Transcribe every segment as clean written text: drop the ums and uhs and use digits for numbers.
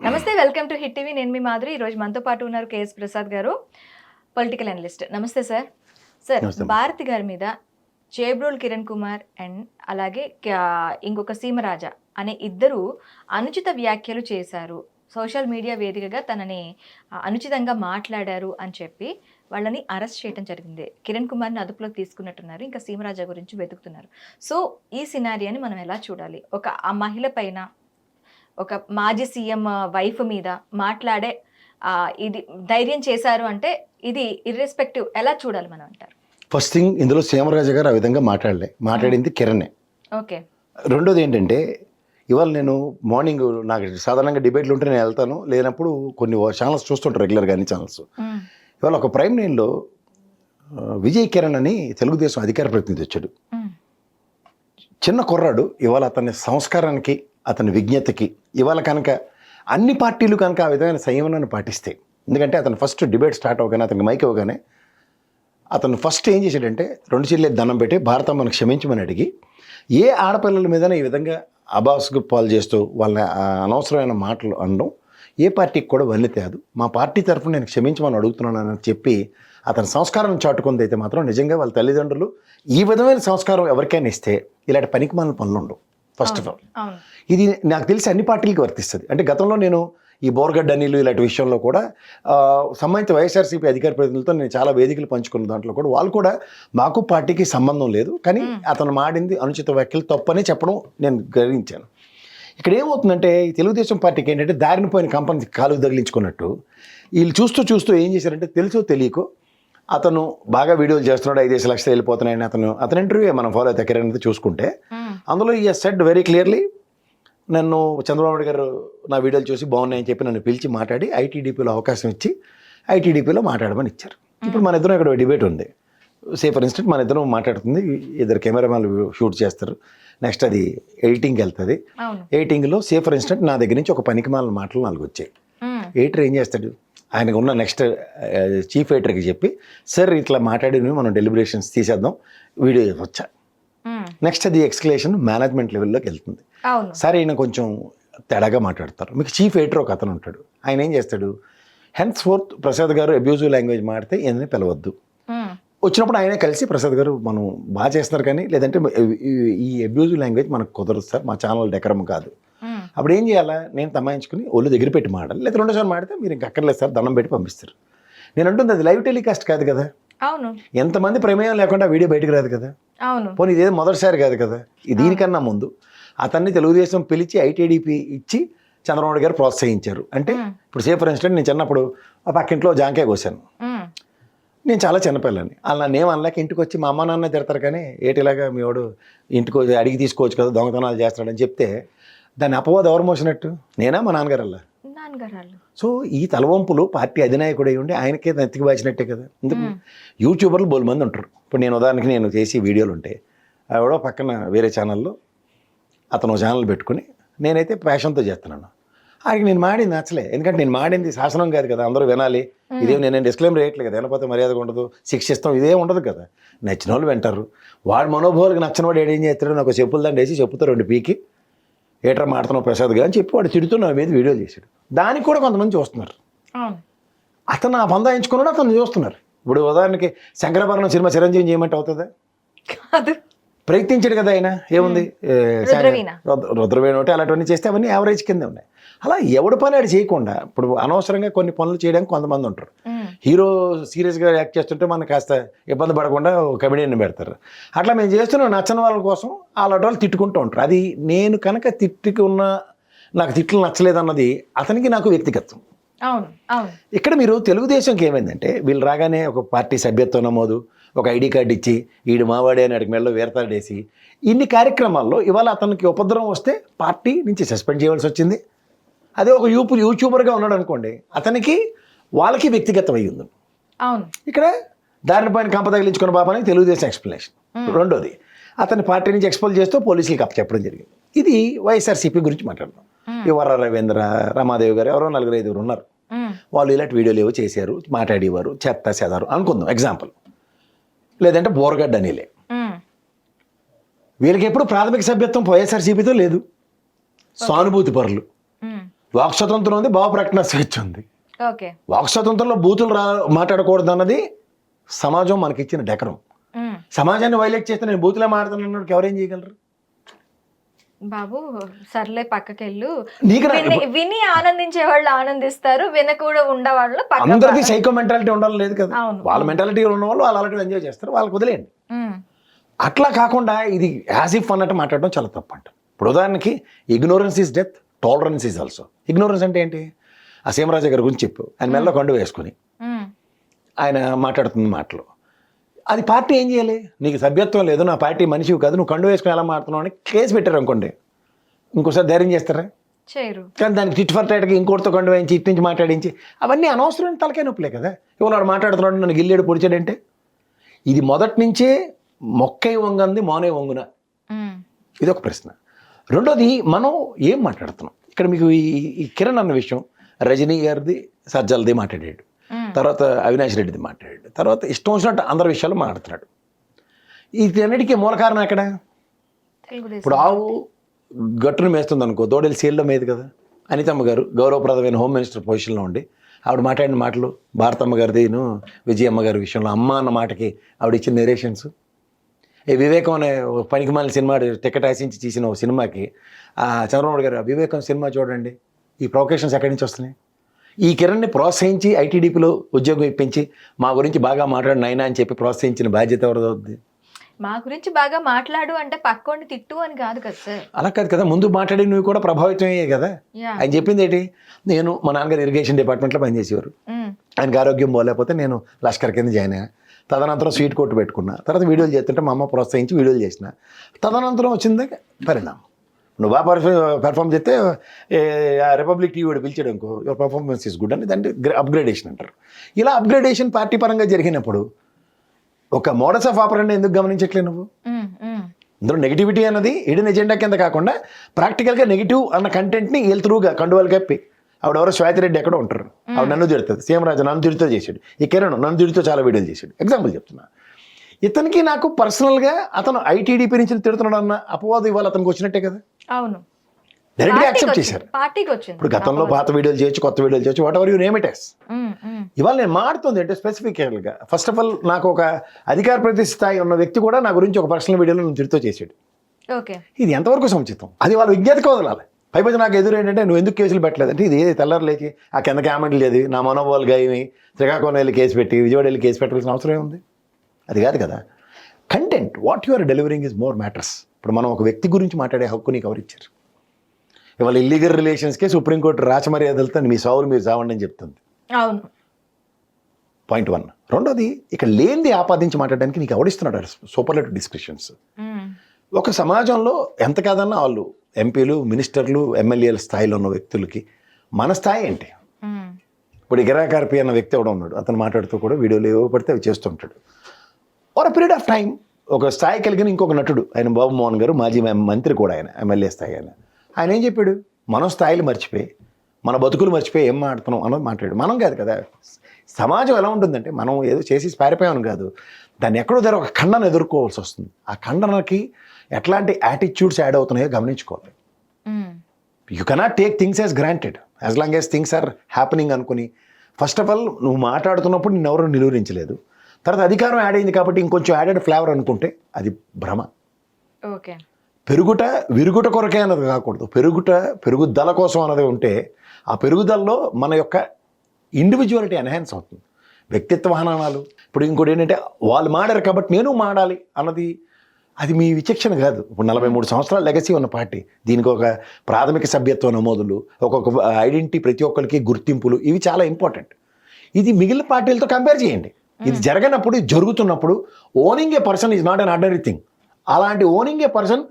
నమస్తే, welcome to hit TV. నేను మీ మాధురి. ఈరోజు మనతో పాటు ఉన్నారు కేఎస్ ప్రసాద్ గారు, పొలిటికల్ అనలిస్ట్. నమస్తే సార్. సార్, భారతి గారి మీద చేబ్రోల్ కిరణ్ కుమార్ అండ్ అలాగే ఇంకొక సీమరాజా అనే ఇద్దరు అనుచిత వ్యాఖ్యలు చేశారు. సోషల్ మీడియా వేదికగా తనని అనుచితంగా మాట్లాడారు అని చెప్పి వాళ్ళని అరెస్ట్ చేయడం జరిగింది. కిరణ్ కుమార్ని అదుపులోకి తీసుకున్నట్టున్నారు. ఇంకా సీమరాజా గురించి వెతుకుతున్నారు. సో ఈ సినారియాని మనం ఎలా చూడాలి? ఒక ఆ మహిళ పైన, ఒక మాజీ సీఎం వైఫ్ మీద మాట్లాడే ఇది ధైర్యం చేశారు అంటే ఇది ఇర్రెస్పెక్టివ్ ఎలా చూడాలి మనం అంటారు? ఫస్ట్ థింగ్, ఇందులో సీమరాజు గారు ఆ విధంగా మాట్లాడింది కిరణే. ఓకే. రెండోది ఏంటంటే, ఇవాళ నేను మార్నింగ్ నాకు సాధారణంగా డిబేట్లు ఉంటే నేను వెళ్తాను, లేనప్పుడు కొన్ని ఛానల్స్ చూస్తుంటారు రెగ్యులర్గా, అన్ని ఛానల్స్. ఇవాళ ఒక ప్రైమ్ నైన్లో విజయ్ కిరణ్ అని తెలుగుదేశం అధికార ప్రతినిధి వచ్చాడు. చిన్న కుర్రాడు. ఇవాళ అతని సంస్కారానికి, అతని విజ్ఞతకి ఇవాళ కనుక అన్ని పార్టీలు కనుక ఆ విధమైన సంయమనాన్ని పాటిస్తే, ఎందుకంటే అతను ఫస్ట్ డిబేట్ స్టార్ట్ అవగానే, అతనికి మైక్ ఇవ్వగానే అతను ఫస్ట్ ఏం చేశాడంటే, రెండు చేతులు దండం పెట్టి భారతమ్మను క్షమించమని అడిగి, ఏ ఆడపిల్లల మీద ఈ విధంగా అబాస్కు పాలు చేస్తూ వాళ్ళ అనవసరమైన మాటలు అనడం ఏ పార్టీకి కూడా వన్నీ తేదు. మా పార్టీ తరఫున నేను క్షమించమని అడుగుతున్నానని చెప్పి అతని సంస్కారం చాటుకుంది. అయితే మాత్రం నిజంగా వాళ్ళ తల్లిదండ్రులు ఈ విధమైన సంస్కారం ఎవరికైనా ఇస్తే ఇలాంటి పనికిమాలిన పనులు ఉండవు. ఫస్ట్ ఆఫ్ ఆల్ ఇది నాకు తెలిసి అన్ని పార్టీలకి వర్తిస్తుంది. అంటే గతంలో నేను ఈ బోర్గడ్డ అనిలు ఇలాంటి విషయంలో కూడా సంబంధిత వైఎస్ఆర్సీపీ అధికార ప్రతినిధులతో నేను చాలా వేదికలు పంచుకున్న దాంట్లో కూడా వాళ్ళు కూడా మాకు పార్టీకి సంబంధం లేదు, కానీ అతను మాడింది అనుచిత వ్యాఖ్యలు తప్పని చెప్పడం నేను గ్రహించాను. ఇక్కడ ఏమవుతుందంటే, ఈ తెలుగుదేశం పార్టీకి ఏంటంటే దారిన పోయిన కంపెనీ కాలుకు తగిలించుకున్నట్టు వీళ్ళు చూస్తూ ఏం చేశారంటే, తెలుసో తెలియకో అతను బాగా వీడియోలు చేస్తున్నాడు, 5 లక్షలు వెళ్ళిపోతున్నాయని అతను ఇంటర్వ్యూ మనం ఫాలో అయితే కిరణ్ చూసుకుంటే అందులో ఈ సెడ్ వెరీ క్లియర్లీ, నన్ను చంద్రబాబు నాయుడు గారు నా వీడియోలు చూసి బాగున్నాయని చెప్పి నన్ను పిలిచి మాట్లాడి ఐటీడీపీలో అవకాశం ఇచ్చి ఐటీడీపీలో మాట్లాడమని ఇచ్చారు. ఇప్పుడు మన ఇద్దరం ఇక్కడ డిబేట్ ఉంది. సే ఫర్ ఇన్స్టెంట్ మన ఇద్దరం మాట్లాడుతుంది, ఇద్దరు కెమెరామెన్లు షూట్ చేస్తారు, నెక్స్ట్ అది ఎడిటింగ్కి వెళ్తుంది. ఎడిటింగ్లో సే ఫర్ ఇన్స్టెంట్ నా దగ్గర నుంచి ఒక పనికిమాలిన మాటలు 4 వచ్చాయి. ఎడిటర్ ఏం చేస్తాడు, ఆయనకు ఉన్న నెక్స్ట్ చీఫ్ ఎడిటర్కి చెప్పి, సార్ ఇట్లా మాట్లాడి మనం డెలిబరేషన్స్ తీసేద్దాం, వీడియో వచ్చా. నెక్స్ట్ అది ఎక్స్క్లేషన్ మేనేజ్మెంట్ లెవెల్లోకి వెళ్తుంది. సరే, ఈయన కొంచెం తేడాగా మాట్లాడతారు. మీకు చీఫ్ ఎడిటర్ ఒక అతను ఉంటాడు, ఆయన ఏం చేస్తాడు, హెన్స్ ఫోర్త్ ప్రసాద్ గారు అబ్యూజివ్ లాంగ్వేజ్ మాడితే ఈయనని పిలవద్దు. వచ్చినప్పుడు ఆయనే కలిసి, ప్రసాద్ గారు మనం బాగా చేస్తున్నారు కానీ లేదంటే ఈ అబ్యూజివ్ లాంగ్వేజ్ మనకు కుదరదు సార్, మా ఛానల్ డెకరం కాదు. అప్పుడు ఏం చేయాలా, నేను తమాయించుకుని ఒళ్ళు దగ్గర పెట్టి మాడాలి, లేదా 2 సార్లు మాడితే మీరు ఇంక అక్కర్లేదు సార్, దండం పెట్టి పంపిస్తారు. నేను అంటుంది అది లైవ్ టెలికాస్ట్ కాదు కదా, అవును, ఎంతమంది ప్రమేయం లేకుండా వీడియో బయటకు రాదు కదా, అవును, పోనీ ఇదేదో మొదటిసారి కాదు కదా. దీనికన్నా ముందు అతన్ని తెలుగుదేశం పిలిచి ఐటీడీపీ ఇచ్చి చంద్రబాబు గారు ప్రోత్సహించారు. అంటే ఇప్పుడు సే ఫర్ ఇన్స్టెంట్, నేను చిన్నప్పుడు ఆ పక్కింట్లో జాంకాయ కోసాను, నేను చాలా చిన్నపిల్లని, అలా నేను అనలేక ఇంటికి వచ్చి మా అమ్మ నాన్న తిడతారు, కానీ ఏటిలాగా మీ వాడు ఇంటికి వచ్చి అడిగి తీసుకోవచ్చు కదా, దొంగతనాలు చేస్తాడని చెప్తే దాన్ని అపవాదం ఎవరు మోసినట్టు, నేనా మా నాన్నగారల్లా. సో ఈ తలవంపులు పార్టీ అధినాయకుడు అయి ఉండి ఆయనకే నెత్తికి బాచినట్టే కదా. ఎందుకు యూట్యూబర్లు బోలు మంది ఉంటారు. ఇప్పుడు నేను ఉదాహరణకి నేను చేసి వీడియోలు ఉంటే ఆవిడ పక్కన వేరే ఛానల్లో అతను ఛానల్ పెట్టుకుని నేనైతే ప్యాషన్తో చేస్తున్నాను. ఆయనకి నేను మాడింది నచ్చలే, ఎందుకంటే నేను మాడింది శాసనం కాదు కదా, అందరూ వినాలి. ఇదేం నేను డిస్క్లైమర్ వేయట్లేదు కదా, వినకపోతే మర్యాదగా ఉండదు, శిక్షిస్తాం, ఇదేం ఉండదు కదా. నచ్చిన వాళ్ళు వింటారు, వాడు మనోభావాలకు నచ్చిన వాడు ఏం చేస్తాడు, నాకు చెప్పులు దండ వేసి చెప్పుతో 2 పీకి ఏటర్ మాడుతున్నావు ప్రసాద్ గారు అని చెప్పి వాడు తిడుతూ నా మీద వీడియోలు చేశాడు. దానికి కూడా కొంతమంది చూస్తున్నారు. అతను ఆ పందాయించుకున్నాడు, అతను చూస్తున్నారు. ఇప్పుడు ఉదాహరణకి శంకరాభరణం సినిమా చిరంజీవి చేయమంటే అవుతుందా? ప్రయత్నించాడు కదా ఆయన, ఏముంది రుద్రవీణ ఒకటి అలాంటివన్నీ చేస్తే అవన్నీ యావరేజ్ కింద ఉన్నాయి. అలా ఎవడి పని ఆడు చేయకుండా ఇప్పుడు అనవసరంగా కొన్ని పనులు చేయడానికి కొంతమంది ఉంటారు. హీరో సీరియస్గా యాక్ట్ చేస్తుంటే మనకు కాస్త ఇబ్బంది పడకుండా కమెడియన్ పెడతారు. అట్లా మేము చేస్తున్నాం నచ్చని వాళ్ళ కోసం అలాంటి వాళ్ళు తిట్టుకుంటూ ఉంటారు. అది నేను కనుక తిట్టుకున్న, నాకు తిట్లు నచ్చలేదన్నది అతనికి నాకు వ్యక్తిగతం. ఇక్కడ మీరు తెలుగుదేశంకి ఏమైందంటే, వీళ్ళు రాగానే ఒక పార్టీ సభ్యత్వ నమోదు, ఒక ఐడి కార్డు ఇచ్చి ఈడు మావాడే అని అడిగి మెడలో వేరతాడేసి ఇన్ని కార్యక్రమాల్లో ఇవాళ అతనికి ఉపద్రవం వస్తే పార్టీ నుంచి సస్పెండ్ చేయవలసి వచ్చింది. అదే ఒక యూట్యూబర్గా ఉన్నాడు అనుకోండి, అతనికి వాళ్ళకి వ్యక్తిగతం అయ్యి ఉంది. ఇక్కడ దారిని పైన కంప తగిలించుకున్న బాబాని తెలుగుదేశం ఎక్స్ప్లెనేషన్. రెండోది, అతని పార్టీ నుంచి ఎక్స్పోజ్ చేస్తూ పోలీసులకు అప్పచెప్పడం జరిగింది. ఇది వైఎస్ఆర్సీపీ గురించి మాట్లాడడం. ఈ వర్ర రవీంద్ర, రమాదేవి గారు ఎవరో 4-5 ఉన్నారు. వాళ్ళు ఇలాంటి వీడియోలు ఏవో చేశారు, మాట్లాడేవారు, చెత్త చెదారు అనుకుందాం ఎగ్జాంపుల్. లేదంటే బోర్గడ్డ అనిలే, వీళ్ళకి ఎప్పుడు ప్రాథమిక సభ్యత్వం వైఎస్ఆర్సీపీతో లేదు, సానుభూతి పరులు. వాక్ స్వతంత్రం ఉంది, భావ ప్రకటన స్వేచ్ఛ ఉంది. ఓకే. వాక్ స్వతంత్రంలో బూతులు మాట్లాడకూడదు అన్నది సమాజం మనకిచ్చిన డెకరం. సమాజాన్ని వైలేట్ చేస్తే నేను బూతులే మాట్లాడుతున్నాను ఎవరేం చేయగలరు? బాబు సర్లే పక్కకెళ్ళు. నీకు విని ఆనందించే వాళ్ళు ఆనందిస్తారు, వినకూడా ఉండేవాళ్ళు అందరికీ సైకో మెంటాలిటీ ఉండాలి లేదు కదా. అవును. వాళ్ళ మెంటాలిటీ ఉన్న వాళ్ళు వాళ్ళు అలాంటివి ఎంజాయ్ చేస్తారు, వాళ్ళకి వదిలేయండి. అట్లా కాకుండా ఇది యాజ్ ఇఫ్ అన్నట్టు మాట్లాడడం చాలా తప్పు అంట. ఇప్పుడు ఉదాహరణకి ignorance is death, tolerance is also. Ignorance అంటే ఏంటి? ఆ సీమరాజు గారి గురించి చెప్పు, ఆయన మెల్ల కండు వేసుకుని ఆయన మాట్లాడుతున్న మాటలు, అది పార్టీ ఏం చేయాలి? నీకు సభ్యత్వం లేదు, నా పార్టీ మనిషివి కాదు, నువ్వు కండు వేసుకుని ఎలా మాట్లాడుతున్నావు అని కేసు పెట్టారు అనుకోండి, ఇంకోసారి ధైర్యం చేస్తారా? చేయరు. కానీ దానికి టిట్ ఫర్ టైట్గా ఇంకోటితో కండు వేయించి ఇటు నుంచి మాట్లాడించి అవన్నీ అనవసరమైన తలకాయ నొప్పులే కదా. ఇవాళ వాడు మాట్లాడుతున్నాడు, నన్ను గిల్లేడు పొడిచాడంటే ఇది మొదటి నుంచే మొక్కై వంగంది మౌనే వంగున, ఇది ఒక ప్రశ్న. రెండోది మనం ఏం మాట్లాడుతున్నాం ఇక్కడ. మీకు ఈ కిరణ్ అన్న విషయం రజనీ గారిది సజ్జలది మాట్లాడాడు, తర్వాత అవినాష్ రెడ్డిది మాట్లాడాడు, తర్వాత ఇష్టం వచ్చినట్టు అందరి విషయాలు మాట్లాడుతున్నాడు. వీటన్నిటికీ మూల కారణం ఎక్కడ? ఇప్పుడు ఆవు గట్టును మేస్తుంది అనుకో, దోడెలు సీల్లో మేది కదా. అనితమ్మ గారు గౌరవప్రదమైన హోమ్ మినిస్టర్ పొజిషన్లో ఉండి ఆవిడ మాట్లాడిన మాటలు, భారతమ్మ గారిదిను విజయమ్మ గారి విషయంలో అమ్మ అన్న మాటకి ఆవిడ ఇచ్చిన నెరేషన్స్, ఈ వివేకం అనే పనికిమాలిన సినిమా టికెట్ ఆశించి తీసిన ఒక సినిమాకి చంద్రబాబు గారు వివేకం సినిమా చూడండి, ఈ ప్రొవకేషన్స్ ఎక్కడి నుంచి వస్తున్నాయి? ఈ కిరణ్ని ప్రోత్సహించి ఐటీడీపీలో ఉద్యోగం ఇప్పించి మా గురించి బాగా మాట్లాడిన అయినా అని చెప్పి ప్రోత్సహించిన బాధ్యత ఎవరిదవుద్ది? మా గురించి బాగా మాట్లాడు అంటే పక్కోడిని తిట్టు అని కాదు కదా సార్. అలా కాదు కదా, ముందు మాట్లాడి నువ్వు కూడా ప్రభావితం అయ్యే కదా. ఆయన చెప్పింది ఏంటి? నేను మా నాన్నగారు ఇరిగేషన్ డిపార్ట్మెంట్లో పనిచేసేవారు, ఆయనకి ఆరోగ్యం బాగోలేకపోతే నేను లష్కర్ కింద జాయిన్ అయ్యా, తదనంతరం స్వీట్ కోట్ పెట్టుకున్నా, తర్వాత వీడియోలు చేస్తుంటే మా అమ్మ ప్రోత్సహించి వీడియోలు చేసిన, తదనంతరం వచ్చిందే పరిణామం. నువ్వు బాగా పెర్ఫామ్ చేస్తే రిపబ్లిక్ టీవీ పిలిచాడు అనుకో, యువర్ పర్ఫార్మెన్స్ ఈస్ గుడ్ అని దాన్ని అప్గ్రేడేషన్ అంటారు. ఇలా అప్గ్రేడేషన్ పార్టీ పరంగా జరిగినప్పుడు ఒక మోడల్స్ ఆఫ్ ఆపరెంట్ ఎందుకు గమనించట్లేదు నువ్వు? ఇందులో నెగిటివిటీ అన్నది హిడెన్ ఎజెండా కింద కాకుండా ప్రాక్టికల్గా నెగిటివ్ అన్న కంటెంట్ని త్రూగా కండువాలు కప్పి ఆవిడెవరో శ్వేతిరెడ్డి ఎక్కడో ఉంటారు, ఆవిడ నన్ను తిడుతుంది, సీమరాజు నన్ను తిడుతూ చేశాడు, ఈ కిరణ్ నన్ను తిడుతూ చాలా వీడియోలు చేశాడు. ఎగ్జాంపుల్ చెప్తున్నా. ఇతనికి నాకు పర్సనల్గా అతను ఐటీడీపీ నుంచి తిడుతున్నాడు అన్న అపవాదం ఇవాళ అతనికి వచ్చినట్టే కదా. అవును, డైరెక్ట్గా యాక్సెప్ట్ చేశారు. పార్టీకి వచ్చింది. ఇప్పుడు గతంలో పాత వీడియోలు చేయొచ్చు, కొత్త వీడియోలు చేయొచ్చు, whatever you name it as. ఇవాళ నేను మాడుతుంది అంటే స్పెసిఫిక్గా ఫస్ట్ ఆఫ్ ఆల్ నాకు ఒక అధికార ప్రతిష్టాయి ఉన్న వ్యక్తి కూడా నా గురించి ఒక పర్సనల్ వీడియోలో నన్ను తిడుతూ చేశాడు. ఓకే, ఇది ఎంతవరకు సముచితం? అది వాళ్ళ విజ్ఞతకు వదలాలి. పైపోతే నాకు ఎదురు ఏంటంటే నువ్వు ఎందుకు కేసులు పెట్టలేదంటే ఇది ఏది తెల్లారు లేచి ఆ కింద కామెంట్లు లేదు, నా మనోభావాలు గాయమి శ్రీకాకుళం వెళ్ళి కేసు పెట్టి విజయవాడ వెళ్ళి కేసు పెట్టాల్సిన అవసరం ఉంది. అది కాదు కదా. Content what you are delivering is more matters. ఇప్పుడు మనం ఒక వ్యక్తి గురించి మాట్లాడే హక్కు నీకు ఎవరిచ్చారు? ఇవాళ ఇల్లీగల్ రిలేషన్స్కే సుప్రీంకోర్టు రాచమర్యాదలతో మీ సావులు మీరు చావండి అని చెప్తుంది. అవును, పాయింట్ 1. రెండోది, ఇక లేనిది ఆపాదించి మాట్లాడడానికి నీకు ఎవడిస్తున్నాడు సూపర్లేటివ్ డిస్క్రిప్షన్స్? ఒక సమాజంలో ఎంత కాదన్నా వాళ్ళు ఎంపీలు, మినిస్టర్లు, ఎమ్మెల్యేల స్థాయిలో ఉన్న వ్యక్తులకి మన స్థాయి ఏంటి? ఇప్పుడు గిరాకార్పి అన్న వ్యక్తి ఎవడో ఉన్నాడు, అతను మాట్లాడుతూ కూడా వీడియోలు ఏవో పడితే అవి చేస్తుంటాడు. ఓవర్ పీరియడ్ ఆఫ్ టైం ఒక స్థాయి కలిగిన ఇంకొక నటుడు, ఆయన బాబు మోహన్ గారు, మాజీ మంత్రి కూడా, ఆయన ఎమ్మెల్యే స్థాయి. ఆయన ఏం చెప్పాడు? మనం స్థాయిలు మర్చిపోయి మన బతుకులు మర్చిపోయి ఏం మాట్లాడుతున్నాం అన్నది మాట్లాడు. మనం కాదు కదా. సమాజం ఎలా ఉంటుందంటే మనం ఏదో చేసి పారిపోయామని కాదు, దాన్ని ఎక్కడో దగ్గర ఒక ఖండన ఎదుర్కోవాల్సి వస్తుంది. ఆ ఖండనకి ఎట్లాంటి యాటిట్యూడ్స్ యాడ్ అవుతున్నాయో గమనించుకోవాలి. You cannot take things as granted as long as things are happening అనుకుని. ఫస్ట్ ఆఫ్ ఆల్ నువ్వు మాట్లాడుతున్నప్పుడు నిన్ను ఎవరు నిలువరించలేదు, తర్వాత అధికారం యాడ్ అయింది కాబట్టి ఇంకొంచెం యాడెడ్ ఫ్లేవర్ అనుకుంటే అది భ్రమ. ఓకే, విరుగుట కొరకే అన్నది కాకూడదు, పెరుగుదల కోసం అన్నది ఉంటే ఆ పెరుగుదలలో మన యొక్క ఇండివిజువాలిటీ ఎన్హాన్స్ అవుతుంది, వ్యక్తిత్వ హననాలు. ఇప్పుడు ఇంకోటి ఏంటంటే వాళ్ళు మాడారు కాబట్టి నేను మాడాలి అన్నది అది మీ విచక్షణ కాదు. ఇప్పుడు 43 సంవత్సరాల లెగసీ ఉన్న పార్టీ, దీనికి ఒక ప్రాథమిక సభ్యత్వ నమోదులు, ఒక్కొక్క ఐడెంటిటీ, ప్రతి ఒక్కరికి గుర్తింపులు, ఇవి చాలా ఇంపార్టెంట్. ఇది మిగిలిన పార్టీలతో కంపేర్ చేయండి. ఇది జరగనప్పుడు, ఇది జరుగుతున్నప్పుడు owning a person is not an ordinary thing. అలాంటి owning a person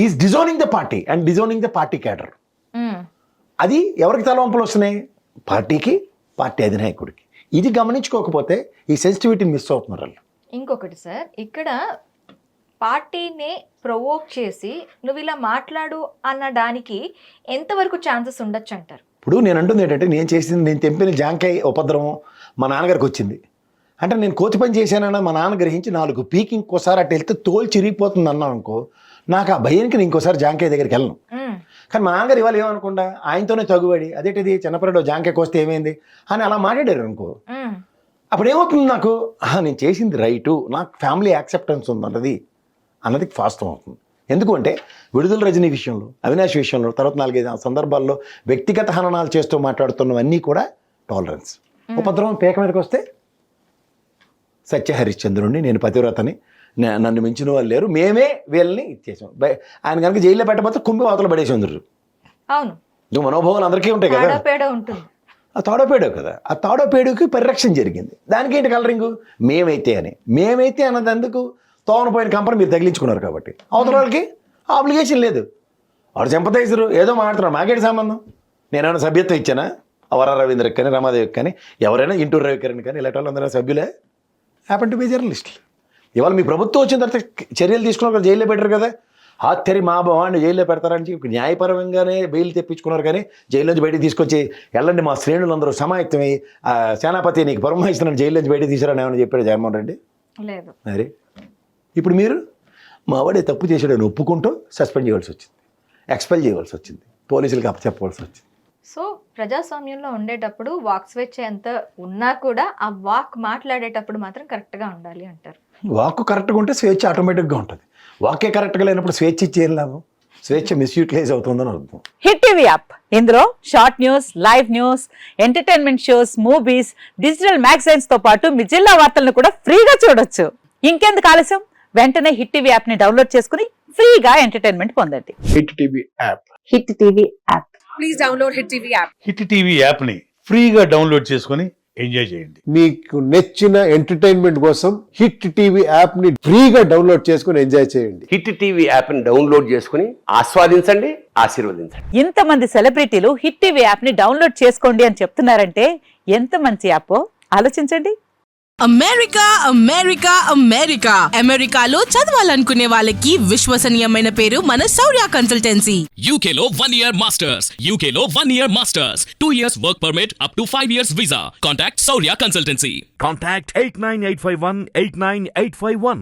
is disowning the party and disowning the party cadre. అది ఎవరికి తలవంపులు వస్తున్నాయి? పార్టీకి, పార్టీ అధినాయకుడికి. ఇది గమనించుకోకపోతే ఈ సెన్సిటివిటీని మిస్ అవుతున్నారు వాళ్ళు. ఇంకొకటి సార్, ఇక్కడ పార్టీని ప్రొవోక్ చేసి నువ్వు ఇలా మాట్లాడు అన్నడానికి ఎంతవరకు ఛాన్సెస్ ఉండొచ్చు అంటారు? ఇప్పుడు నేను అంటుంది ఏంటంటే, నేను తెంపిన జాంకాయ ఉపద్రవం మా నాన్నగారికి వచ్చింది అంటే నేను కోతి పని చేశానన్న మా నాన్న గ్రహించి 4 పీకి ఇంకోసారి అటు వెళ్తే తోలు చిరిగిపోతుంది అన్నాను అనుకో, నాకు ఆ భయానికి నేను ఇంకోసారి జాంకాయ దగ్గరికి వెళ్ళను. కానీ మా నాన్నగారు ఇవాళ ఏమనుకుండా ఆయనతోనే తగుబడి అదేంటిది చిన్నపిల్లడు జాంకాయ కోస్తే ఏమైంది అని అలా మాట్లాడారు అనుకో, అప్పుడు ఏమవుతుంది నాకు, నేను చేసింది రైటు, నాకు ఫ్యామిలీ యాక్సెప్టెన్స్ ఉందన్నది అన్నది వాస్తవం అవుతుంది. ఎందుకు అంటే విడుదల రజనీ విషయంలో, అవినాష్ విషయంలో, తర్వాత 4-5 సందర్భాల్లో వ్యక్తిగత హననాలు చేస్తూ మాట్లాడుతున్నవన్నీ కూడా టాలరెన్స్. ఉపద్రవం పేక మీదకి వస్తే సత్య హరిశ్చంద్రుడిని, నేను పతివ్రతని, నన్ను మించిన వాళ్ళు లేరు, మేమే వీళ్ళని ఇచ్చేసాం. ఆయన కనుక జైల్లో పెట్టబోతే కుంభి వాతలు పడేసి ఉందరు. అవును, మనోభావాలు అందరికీ ఉంటాయి కదా, ఆ తాడోపేడో కదా, ఆ తాడోపేడుకి పరిరక్షణ జరిగింది. దానికి ఏంటి కలరింగు, మేమైతే అని. మేమైతే అన్నది అందుకు తోనపోయిన కంపెనీ మీరు తగిలించుకున్నారు కాబట్టి అవతల వాళ్ళకి ఆబ్లిగేషన్ లేదు. వాడు సింపథైజరు ఏదో మాట్లాడుతున్నారు, మాకేంటి సంబంధం. నేనేమైనా సభ్యత్వం ఇచ్చానా? వర రవీంద్రకి కానీ, రమాదేవికి కానీ, ఎవరైనా ఇంటూరు రవికిరణ్ కానీ, ఇలాంటి వాళ్ళందరూ సభ్యులే, హ్యాపన్ టు బి జర్నలిస్టులు. ఇవాళ మీ ప్రభుత్వం వచ్చిన తర్వాత చర్యలు తీసుకున్నారు, జైల్లో పెట్టారు కదా. ఆత్తరి మా బావాడిని జైల్లో పెడతారని చెప్పి న్యాయపరంగానే బెయిల్ తెప్పించుకున్నారు. కానీ జైలు నుంచి బయటికి తీసుకొచ్చి వెళ్ళండి మా శ్రేణులందరూ సమాయత్తమై సేనాపతి నీకు పరమాయిస్తున్నాను జైలు నుంచి బయటికి తీసుకురాని ఏమని చెప్పాడు జగన్మోహన్ రెడ్డి? లేదు. మరి ఇప్పుడు మీరు మా వాడే తప్పు చేసాడని ఒప్పుకుంటూ సస్పెండ్ చేయవలసి వచ్చింది, ఎక్స్పెల్ చేయవలసి వచ్చింది, పోలీసులకు అప్పచెప్పవలసి వచ్చింది. సో ప్రజాస్వామ్యంలో ఉండేటప్పుడు వాక్ స్వేచ్ఛ ఎంత ఉన్నా కూడా ఆ వాక్ మాట్లాడేటప్పుడు మాత్రం కరెక్ట్గా ఉండాలి అంటారు. వాక్ కరెక్ట్గా ఉంటే స్వేచ్ఛ ఆటోమేటిక్గా ఉంటుంది. వాకే కరెక్ట్గా లేనప్పుడు స్వేచ్ఛ ఇచ్చి ఏం లాభం? స్వేచ్ఛ మిస్యూటిలైజ్ అవుతుందని అర్థం. హిట్ టీవీ యాప్, ఇందులో short news, live news, entertainment shows, movies, digital magazines తో పాటు మీ జిల్లా వార్తలను కూడా ఫ్రీగా చూడొచ్చు. ఇంకెందుకు ఆలస్యం, వెంటనే హిట్ టీవీ యాప్ ని డౌన్లోడ్ చేసుకుని ఫ్రీగా ఎంటర్టైన్మెంట్ పొందండి. Hit TV app, hit TV app, please download hit TV app. Hit TV యాప్ని ఫ్రీగా డౌన్లోడ్ చేసుకొని ఎంజాయ్ చేయండి. మీకు నచ్చిన ఎంటర్టైన్మెంట్ కోసం హిట్ టీవీ యాప్ ని ఫ్రీగా డౌన్లోడ్ చేసుకుని ఎంజాయ్ చేయండి. హిట్ టీవీ యాప్ని డౌన్లోడ్ చేసుకుని ఆస్వాదించండి, ఆశీర్వదించండి. ఇంతమంది సెలబ్రిటీలు హిట్ టీవీ యాప్ ని డౌన్లోడ్ చేసుకోండి అని చెప్తున్నారంటే ఎంత మంచి యాప్ ఆలోచించండి. అమెరికా అమెరికా అమెరికా అమెరికాలో చదవాలనుకునే వాళ్ళకి విశ్వసనీయమైన పేరు మన శౌర్య కన్సల్టెన్సీ. UK లో 1 year masters. UK లో 1 year masters. 2 years work permit up to 5 years visa. Contact Saurya Consultancy. Contact 89851 89851.